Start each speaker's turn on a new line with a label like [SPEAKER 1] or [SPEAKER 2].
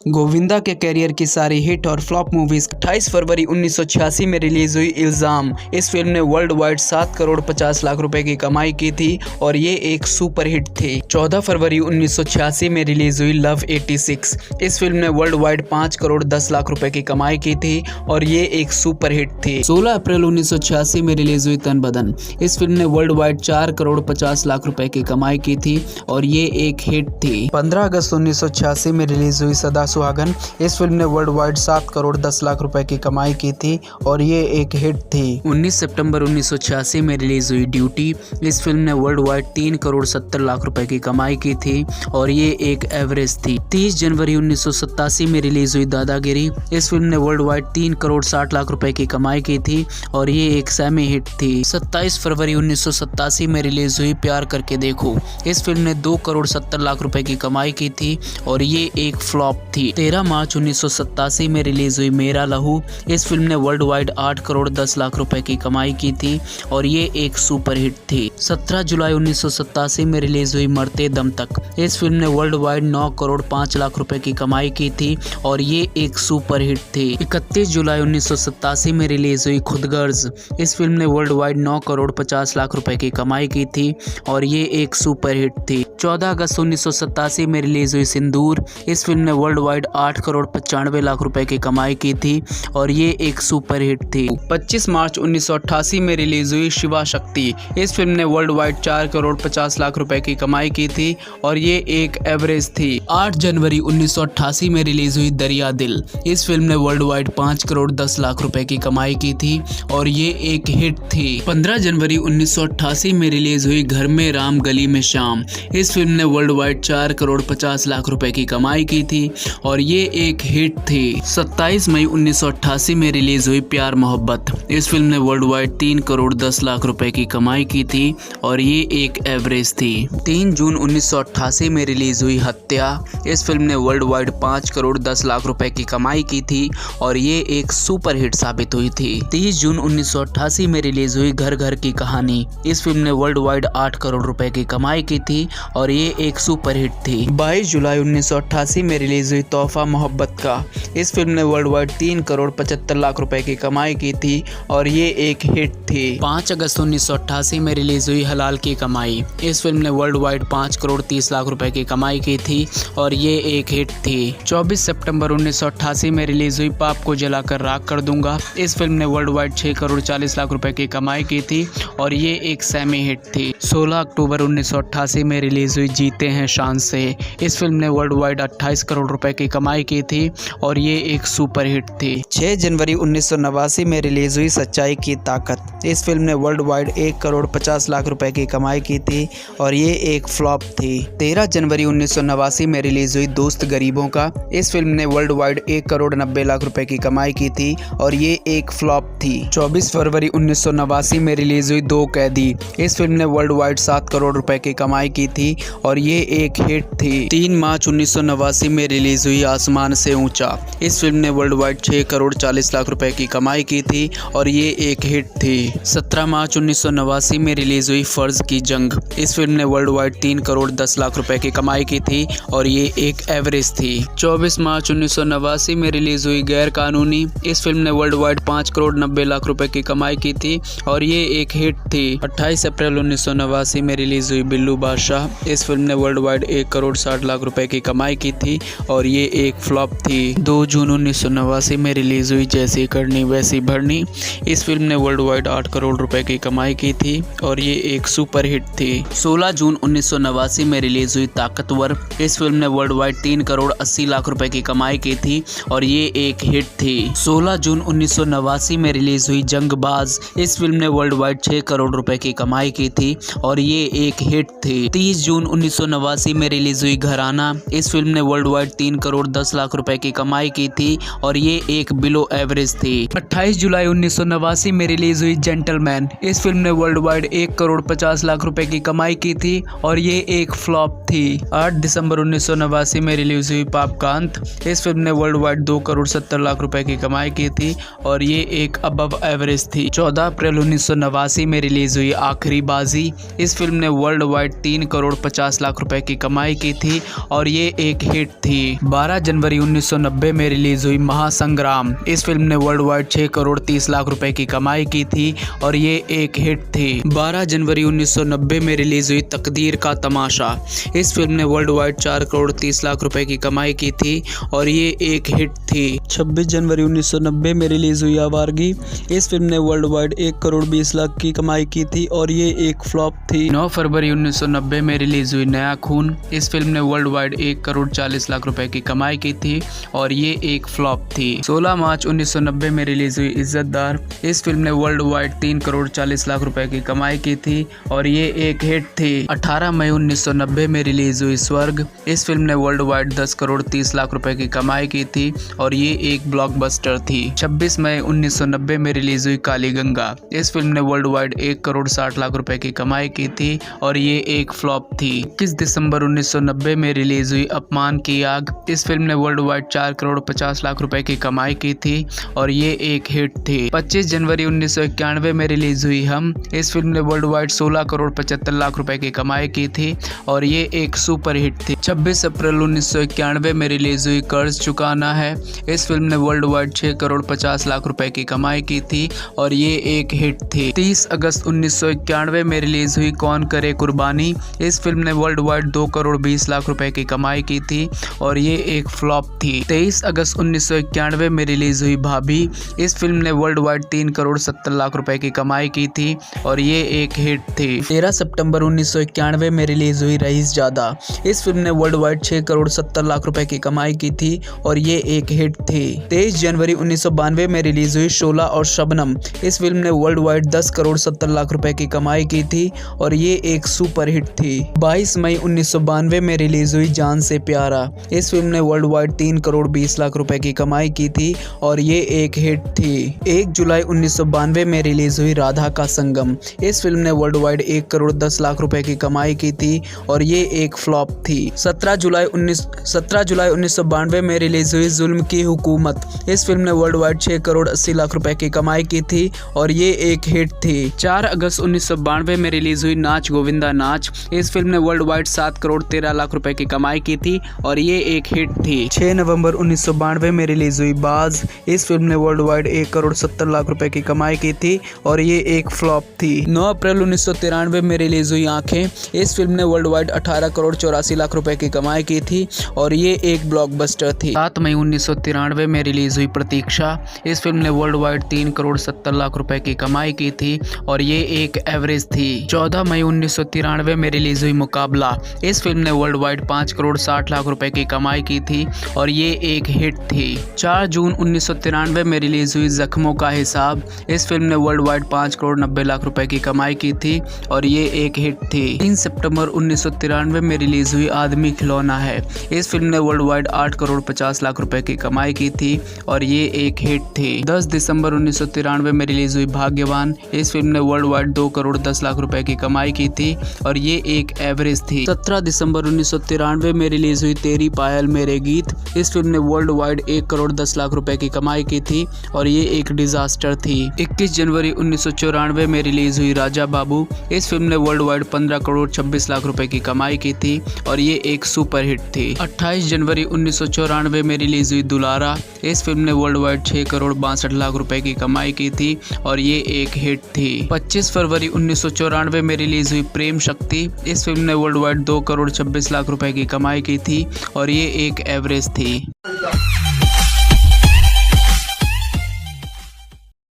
[SPEAKER 1] गोविंदा के करियर की सारी हिट और फ्लॉप मूवीज। 28 फरवरी 1986 में रिलीज हुई इल्जाम। इस फिल्म ने वर्ल्ड वाइड 7 करोड़ 50 लाख रुपए की कमाई की थी और ये एक सुपर हिट थी। 14 फरवरी 1986 में रिलीज हुई लव 86। इस फिल्म ने वर्ल्ड वाइड 5 करोड़ 10 लाख रुपए की कमाई की थी और ये एक सुपर हिट थी। 16 अप्रैल 1986 में रिलीज हुई तन बदन। इस फिल्म ने वर्ल्ड वाइड 4 करोड़ 50 लाख रुपए की कमाई की थी और ये एक हिट थी। 15 अगस्त 1986 में रिलीज हुई सदा सुहागन। इस फिल्म ने वर्ल्ड वाइड 7 करोड़ 10 लाख रुपए की कमाई की थी और ये एक हिट थी। 19 सितंबर 1986 में रिलीज हुई ड्यूटी। इस फिल्म ने वर्ल्ड वाइड 3 करोड़ 70 लाख रुपए की कमाई की थी और ये एक एवरेज थी। 30 जनवरी 1987 में रिलीज हुई दादागिरी। इस फिल्म ने वर्ल्ड वाइड 3 करोड़ 60 लाख रुपए की कमाई की थी और ये एक सेमी हिट थी। 27 फरवरी 1987 में रिलीज हुई प्यार करके देखो। इस फिल्म ने 2 करोड़ 70 लाख रुपए की कमाई की थी और ये एक फ्लॉप थी। 13 मार्च 1987 में रिलीज हुई मेरा लहू। इस फिल्म ने वर्ल्ड वाइड 8 करोड़ 10 लाख रुपए की कमाई की थी और ये एक सुपर हिट थी। 17 जुलाई 1987 में रिलीज हुई मरते दम तक। इस फिल्म ने वर्ल्ड वाइड 9 करोड़ 5 लाख रुपए की कमाई की थी और ये एक सुपर हिट थी। 31 जुलाई 1987 में रिलीज हुई खुदगर्ज। इस फिल्म ने वर्ल्ड वाइड 9 करोड़ 50 लाख रुपए की कमाई की थी और ये एक सुपर हिट थी। 14 अगस्त 1987 में रिलीज हुई सिंदूर। इस फिल्म ने वर्ल्ड वाइड 8 करोड़ 95 लाख रुपए की कमाई की थी और ये एक सुपर हिट थी। 25 मार्च 1988 में रिलीज हुई शिवा शक्ति। इस फिल्म ने वर्ल्ड वाइड 4 करोड़ 50 लाख रुपए की कमाई की थी और ये एक एवरेज थी। 8 जनवरी 1988 में रिलीज हुई दरिया दिल। इस फिल्म ने वर्ल्ड वाइड 5 करोड़ 10 लाख रुपए की कमाई की थी और ये एक हिट थी। 15 जनवरी 1988 में रिलीज हुई घर में राम गली में श्याम। इस फिल्म ने वर्ल्ड वाइड 4 करोड़ 50 लाख रुपए की कमाई की थी और ये एक हिट थी। 27 मई 1988 में रिलीज हुई प्यार मोहब्बत। इस फिल्म ने वर्ल्ड वाइड 3 करोड़ 10 लाख रुपए की कमाई की थी और ये एक एवरेज थी। 3 जून 1988 में रिलीज हुई हत्या। इस फिल्म ने वर्ल्ड वाइड 5 करोड़ 10 लाख रुपए की कमाई की थी और ये एक सुपर हिट साबित हुई थी। 30 जून 1988 में रिलीज हुई घर घर की कहानी। इस फिल्म ने वर्ल्ड वाइड 8 करोड़ रुपए की कमाई की थी और ये एक सुपर हिट थी। 22 जुलाई 1988 में रिलीज हुई तोहफा मोहब्बत का। इस फिल्म ने वर्ल्ड वाइड 3 करोड़ 75 लाख रुपए की कमाई की थी और ये एक हिट थी। 5 अगस्त 1988 में रिलीज हुई हलाल की कमाई। इस फिल्म ने वर्ल्ड वाइड 5 करोड़ 30 लाख रुपए की कमाई की थी और ये एक हिट थी। 24 सितंबर 1988 में रिलीज हुई पाप को जलाकर राख कर दूंगा। इस फिल्म ने वर्ल्ड वाइड 6 करोड़ 40 लाख रुपए की कमाई की थी और ये एक सेमी हिट थी। 16 अक्टूबर 1988 में रिलीज हुई जीते हैं शान से। इस फिल्म ने वर्ल्ड वाइड 28 करोड़ रुपए की कमाई की थी और ये एक सुपर हिट थी। 6 जनवरी 1989 में रिलीज हुई सच्चाई की ताकत। इस फिल्म ने वर्ल्ड वाइड 1 करोड़ 50 लाख रुपए की कमाई की थी और ये एक फ्लॉप थी। 13 जनवरी 1989 में रिलीज हुई दोस्त गरीबों का। इस फिल्म ने वर्ल्ड वाइड 1 करोड़ 90 लाख रुपए की कमाई की थी और ये एक फ्लॉप थी। 24 फरवरी 1989 में रिलीज हुई दो कैदी। इस फिल्म ने वर्ल्ड वाइड 7 करोड़ रुपए की कमाई की थी और ये एक हिट थी। 3 मार्च 1989 में रिलीज हुई आसमान से ऊंचा। इस फिल्म ने वर्ल्ड वाइड 6 करोड़ 40 लाख रुपए की कमाई की थी और ये एक हिट थी। 17 मार्च 1989 में रिलीज हुई फर्ज की जंग। इस फिल्म ने वर्ल्ड वाइड 3 करोड़ 10 लाख रुपए की कमाई की थी और ये एक एवरेज थी। 24 मार्च 1989 में रिलीज हुई गैर कानूनी। इस फिल्म ने वर्ल्ड वाइड 5 करोड़ 90 लाख रुपए की कमाई की थी और ये एक हिट थी। 28 अप्रैल 1989 में रिलीज हुई बिल्लू बादशाह। इस फिल्म ने वर्ल्ड वाइड 1 करोड़ 60 लाख रुपए की कमाई की थी और ये एक फ्लॉप थी। 2 जून 1989 में रिलीज हुई जैसी करनी वैसी भरनी। इस फिल्म ने वर्ल्ड वाइड 8 करोड़ रुपए की कमाई की थी और ये एक सुपर हिट थी। 16 जून 1989 में रिलीज हुई ताकतवर। इस फिल्म ने वर्ल्ड वाइड 3 करोड़ 80 लाख रुपए की कमाई की थी और ये एक हिट थी। 16 जून 1989 में रिलीज हुई जंगबाज। इस फिल्म ने वर्ल्ड वाइड 6 करोड़ रुपए की कमाई की थी और ये एक हिट थी। 30 जून 1989 में रिलीज हुई घराना। इस फिल्म ने वर्ल्ड वाइड 3 करोड़ 10 लाख रुपए की कमाई की थी और ये एक बिलो एवरेज थी। 28 जुलाई 1989 में रिलीज हुई जेंटलमैन। इस फिल्म ने वर्ल्ड वाइड 1 करोड़ 50 लाख रुपए की कमाई की थी और ये एक फ्लॉप थी। 8 दिसंबर 1989 में रिलीज हुई पापकांत। इस फिल्म ने वर्ल्ड वाइड 2 करोड़ 70 लाख रुपए की कमाई की थी और ये एक अबव एवरेज थी। 14 अप्रैल 1989 में रिलीज हुई आखिरी बाजी। इस फिल्म ने वर्ल्ड वाइड 3 करोड़ 50 लाख रुपए की कमाई की थी और ये एक हिट थी। 12 जनवरी 1990 में रिलीज हुई महासंग्राम। इस फिल्म ने वर्ल्ड वाइड 6 करोड़ 30 लाख रुपए की कमाई की थी और ये एक हिट थी। 12 जनवरी 1990 में रिलीज हुई तकदीर का तमाशा। इस फिल्म ने वर्ल्ड वाइड 4 करोड़ 30 लाख रुपए की कमाई की थी और ये एक हिट थी। 26 जनवरी 1990 में रिलीज हुई आवारगी। इस फिल्म ने वर्ल्ड वाइड 1 करोड़ 20 लाख की कमाई की थी और ये एक फ्लॉप थी। 9 फरवरी 1990 में रिलीज हुई नया खून। इस फिल्म ने वर्ल्ड वाइड 1 करोड़ 40 लाख रुपए की कमाई की थी और ये एक फ्लॉप थी। 16 मार्च 1990 में रिलीज हुई इज्जतदार। इस फिल्म ने वर्ल्ड वाइड 3 करोड़ 40 लाख रुपए की कमाई की थी और ये एक हिट थी। 18 मई 1990 में रिलीज हुई स्वर्ग। इस फिल्म ने वर्ल्ड वाइड 10 करोड़ 30 लाख रुपए की कमाई की थी और ये एक ब्लॉकबस्टर थी। 26 मई 1990 में रिलीज हुई काली गंगा। इस फिल्म ने वर्ल्ड वाइड 1 करोड़ 60 लाख रुपए की कमाई की थी और ये एक फ्लॉप थी। 21 दिसंबर 1990 में रिलीज हुई अपमान की आग। इस फिल्म ने वर्ल्ड वाइड 4 करोड़ 50 लाख रुपए की कमाई की थी और ये एक हिट थी। 25 जनवरी 1991 में रिलीज हुई हम। इस फिल्म ने वर्ल्ड वाइड 16 करोड़ 75 लाख रुपए की कमाई की थी और ये एक सुपर हिट थी। 26 अप्रैल 1991 में रिलीज हुई कर्ज चुकाना है। इस फिल्म ने वर्ल्ड वाइड 6 करोड़ 50 लाख रुपए की कमाई की थी और ये एक हिट थी। 30 अगस्त 1991 में रिलीज हुई कौन करे कुर्बानी। इस फिल्म ने वर्ल्ड वाइड 2 करोड़ 20 लाख रुपए की कमाई की थी और ये एक फ्लॉप थी। 23 अगस्त 1991 में रिलीज हुई भाभी। इस फिल्म ने वर्ल्ड वाइड 3 करोड़ 70 लाख रुपए की कमाई की थी और ये एक हिट थी। 13 सितंबर 1991 में रिलीज हुई रईस जादा। इस फिल्म ने वर्ल्ड वाइड 6 करोड़ 70 लाख रुपए की कमाई की थी और ये एक हिट थी। 23 जनवरी 1992 में रिलीज हुई शोला और शबनम। इस फिल्म ने वर्ल्ड वाइड 10 करोड़ 70 लाख रुपए की कमाई की थी और ये एक सुपर हिट थी। 22 मई 1992 में रिलीज हुई जान से प्यारा। इस फिल्म ने वर्ल्ड वाइड 3 करोड़ 20 लाख रुपए की कमाई की थी और ये एक हिट थी। 1 जुलाई 1992 में रिलीज हुई राधा का संगम। इस फिल्म ने वर्ल्ड वाइड 1 करोड़ 10 लाख रुपए की कमाई की थी और ये एक फ्लॉप थी। 17 जुलाई 1992 में रिलीज हुई जुल्म की हुकूमत। इस फिल्म ने वर्ल्ड वाइड 6 करोड़ 80 लाख रुपए की कमाई की थी और ये एक हिट थी। 4 अगस्त 1992 में रिलीज हुई नाच गोविंदा नाच। इस फिल्म ने वर्ल्ड वाइड 7 करोड़ 13 लाख रुपए की कमाई की थी और ये एक हिट थी। 6 नवंबर 1992 में रिलीज हुई बाज। इस फिल्म ने वर्ल्ड वाइड 1 करोड़ 70 लाख रुपए की कमाई की थी और ये एक फ्लॉप थी। 9 अप्रैल 1993 में रिलीज हुई आंखें। इस फिल्म ने वर्ल्ड वाइड 18 करोड़ 84 लाख रुपए की कमाई की थी और ये एक ब्लॉकबस्टर थी। 7 मई 1993 में रिलीज हुई प्रतीक्षा। इस फिल्म ने वर्ल्ड वाइड 3 करोड़ 70 लाख रुपए की कमाई की थी और ये एक एवरेज थी। 14 मई 1993 में रिलीज हुई मुकाबला। इस फिल्म ने वर्ल्ड वाइड 5 करोड़ 60 लाख रुपए की कमाई की थी और ये एक हिट थी। 4 जून 1993 में रिलीज हुई जख्मों का हिसाब। इस फिल्म ने वर्ल्ड वाइड 5 करोड़ 90 लाख रुपए की कमाई की थी और ये एक हिट थी। 3 सितंबर 1993 में रिलीज हुई आदमी खिलौना है। इस फिल्म ने वर्ल्ड वाइड 8 करोड़ 50 लाख रुपए की कमाई की थी और ये एक हिट थी। 10 दिसंबर 1993 में रिलीज हुई भाग्यवान। इस फिल्म ने वर्ल्ड वाइड 2 करोड़ 10 लाख रुपए की कमाई की थी और ये एक एवरेज थी। 17 दिसंबर 1993 में रिलीज हुई तेरी पायल मेरे गीत। इस फिल्म ने वर्ल्ड वाइड 1 करोड़ 10 लाख रुपए की कमाई की थी और ये एक डिजास्टर थी। 21 जनवरी 1994 में रिलीज हुई राजा बाबू। इस फिल्म ने वर्ल्ड वाइड 15 करोड़ 26 लाख रुपए की कमाई की थी और ये एक सुपर हिट थी। 28 जनवरी 1994 में रिलीज हुई दुलारा। इस फिल्म ने वर्ल्ड वाइड 6 करोड़ 62 लाख रुपए की कमाई की थी और ये एक हिट थी। 25 फरवरी 1994 में रिलीज हुई प्रेम शक्ति। इस फिल्म ने वर्ल्ड वाइड 2 करोड़ 26 लाख रुपए की कमाई की थी और ये एक एवरेज थी।